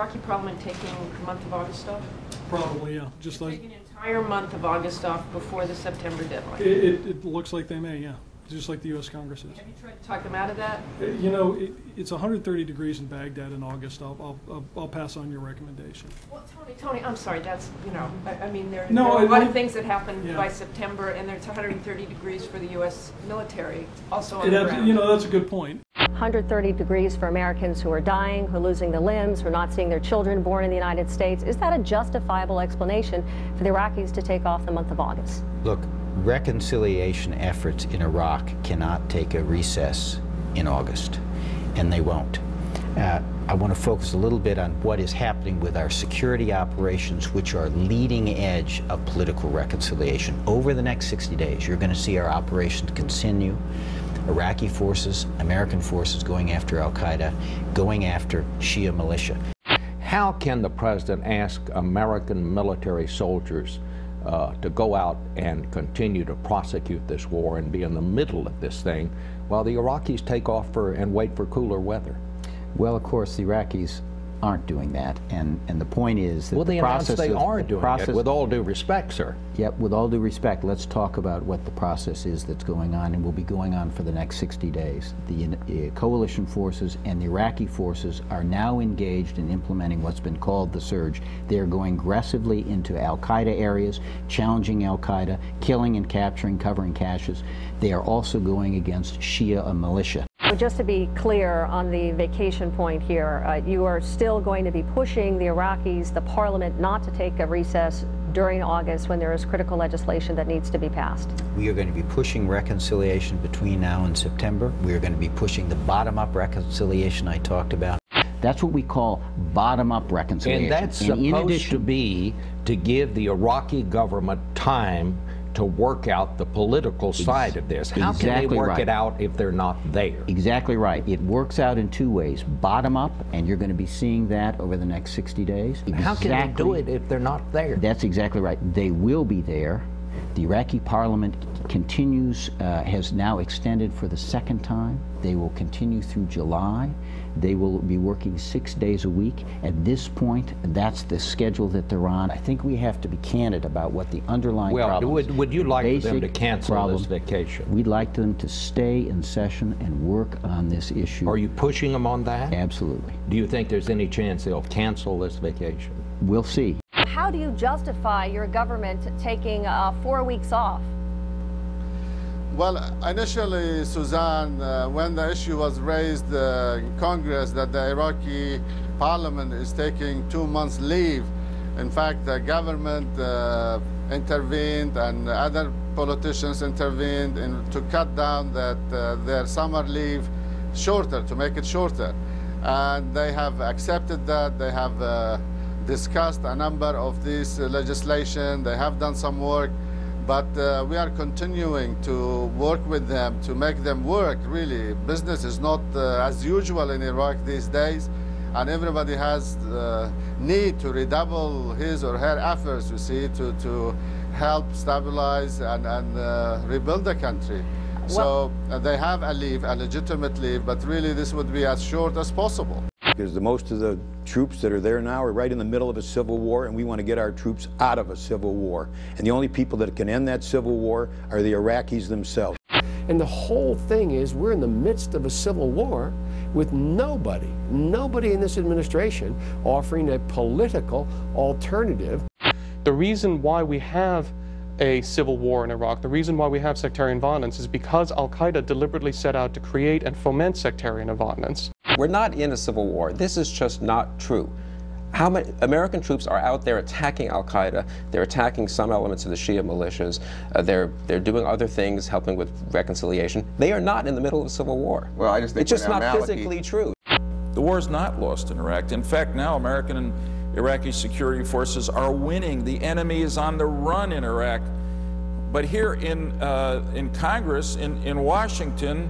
Iraqi Parliament taking the month of August off? Probably, yeah. Just like taking an entire month of August off before the September deadline. it looks like they may, yeah. Just like the U.S. Congress is. Have you tried to talk them out of that? You know, it's 130 degrees in Baghdad in August. I'll pass on your recommendation. Well, Tony, I'm sorry. That's, you know, I mean, there are a No, lot of things that happen by September, and it's 130 degrees for the U.S. military, also on the ground. You know, that's a good point. 130 degrees for Americans who are dying, who are losing their limbs, who are not seeing their children born in the United States. Is that a justifiable explanation for the Iraqis to take off the month of August? Look, reconciliation efforts in Iraq cannot take a recess in August, and they won't. I want to focus a little bit on what is happening with our security operations, which are leading edge of political reconciliation. Over the next 60 days, you're going to see our operations continue. Iraqi forces, American forces going after al-Qaeda, going after Shia militia. How can the president ask American military soldiers to go out and continue to prosecute this war and be in the middle of this thing while the Iraqis take off and wait for cooler weather? Well, of course, the Iraqis aren't doing that, and the point is that they announced they are doing it, with all due respect, sir. Yep, with all due respect, let's talk about what the process is that's going on and will be going on for the next 60 days. The coalition forces and the Iraqi forces are now engaged in implementing what's been called the surge. They are going aggressively into al-Qaeda areas, challenging al-Qaeda, killing and capturing, covering caches. They are also going against Shia militia. Just to be clear on the vacation point here, you are still going to be pushing the Iraqis, the parliament, not to take a recess during August when there is critical legislation that needs to be passed. We are going to be pushing reconciliation between now and September. We are going to be pushing the bottom-up reconciliation I talked about. That's what we call bottom-up reconciliation. And that's supposed to be to give the Iraqi government time to work out the political side of this. How can they work it out if they're not there? Exactly right. It works out in two ways. Bottom up, and you're going to be seeing that over the next 60 days. How can they do it if they're not there? That's exactly right. They will be there. The Iraqi parliament continues, has now extended for the second time. They will continue through July. They will be working 6 days a week. At this point, that's the schedule that they're on. I think we have to be candid about what the underlying problem is. Would you like them to cancel this vacation? We'd like them to stay in session and work on this issue. Are you pushing them on that? Absolutely. Do you think there's any chance they'll cancel this vacation? We'll see. How do you justify your government taking 4 weeks off? Well, initially, Suzanne, when the issue was raised in Congress that the Iraqi parliament is taking 2 months leave, in fact, the government intervened and other politicians intervened to cut down their summer leave shorter, to make it shorter. And they have accepted that. They have discussed a number of these legislation. They have done some work. But we are continuing to work with them to make them work, really. Business is not as usual in Iraq these days, and everybody has need to redouble his or her efforts, you see, to help stabilize and rebuild the country. So they have a leave, a legitimate leave, but really this would be as short as possible. Because most of the troops that are there now are right in the middle of a civil war, and we want to get our troops out of a civil war. And the only people that can end that civil war are the Iraqis themselves. And the whole thing is we're in the midst of a civil war with nobody in this administration offering a political alternative. The reason why we have a civil war in Iraq, the reason why we have sectarian violence is because al-Qaeda deliberately set out to create and foment sectarian violence. We're not in a civil war. This is just not true. How many American troops are out there attacking al-Qaeda? They're attacking some elements of the Shia militias. They're doing other things, helping with reconciliation. They are not in the middle of a civil war. Well, I just think it's just not physically true. The war is not lost in Iraq. In fact, now American and Iraqi security forces are winning. The enemy is on the run in Iraq. But here in Congress, in Washington,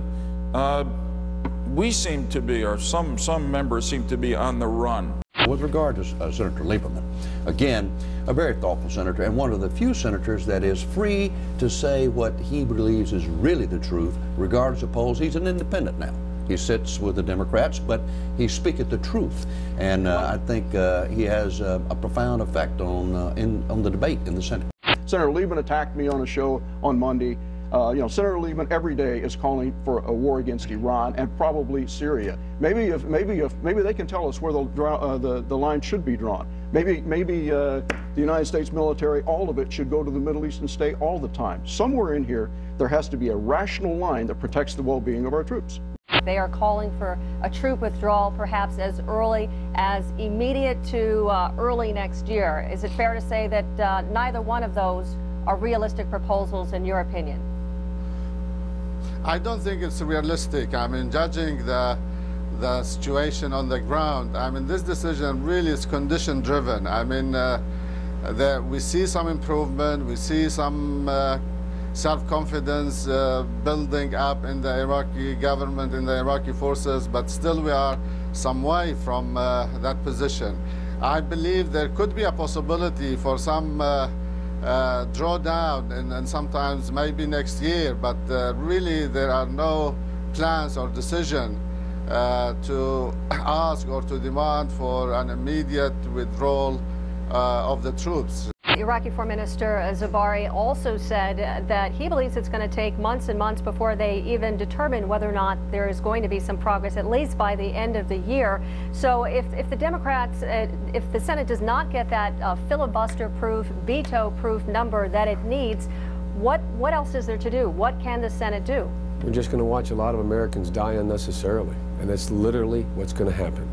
we seem to be, or some members seem to be on the run. With regard to Senator Lieberman, again, a very thoughtful senator and one of the few senators that is free to say what he believes is really the truth, regardless of polls. He's an independent now. He sits with the Democrats, but he speaketh the truth. And I think he has a profound effect on the debate in the Senate. Senator Liebman attacked me on a show on Monday. Senator Liebman every day is calling for a war against Iran and probably Syria. Maybe they can tell us where the line should be drawn. Maybe the United States military, all of it, should go to the Middle East and stay all the time. Somewhere in here, there has to be a rational line that protects the well-being of our troops. They are calling for a troop withdrawal perhaps as early as immediate to early next year. Is it fair to say that neither one of those are realistic proposals in your opinion? I don't think it's realistic. I mean, judging the situation on the ground, I mean, this decision really is condition driven. I mean, we see some improvement, we see some self-confidence building up in the Iraqi government, in the Iraqi forces, but still we are some way from that position. I believe there could be a possibility for some drawdown and sometimes maybe next year, but really there are no plans or decision to ask or to demand for an immediate withdrawal of the troops. Iraqi Foreign Minister Zabari also said that he believes it's going to take months and months before they even determine whether or not there is going to be some progress, at least by the end of the year. So if the Democrats, if the Senate does not get that filibuster-proof, veto-proof number that it needs, what else is there to do? What can the Senate do? We're just going to watch a lot of Americans die unnecessarily, and that's literally what's going to happen.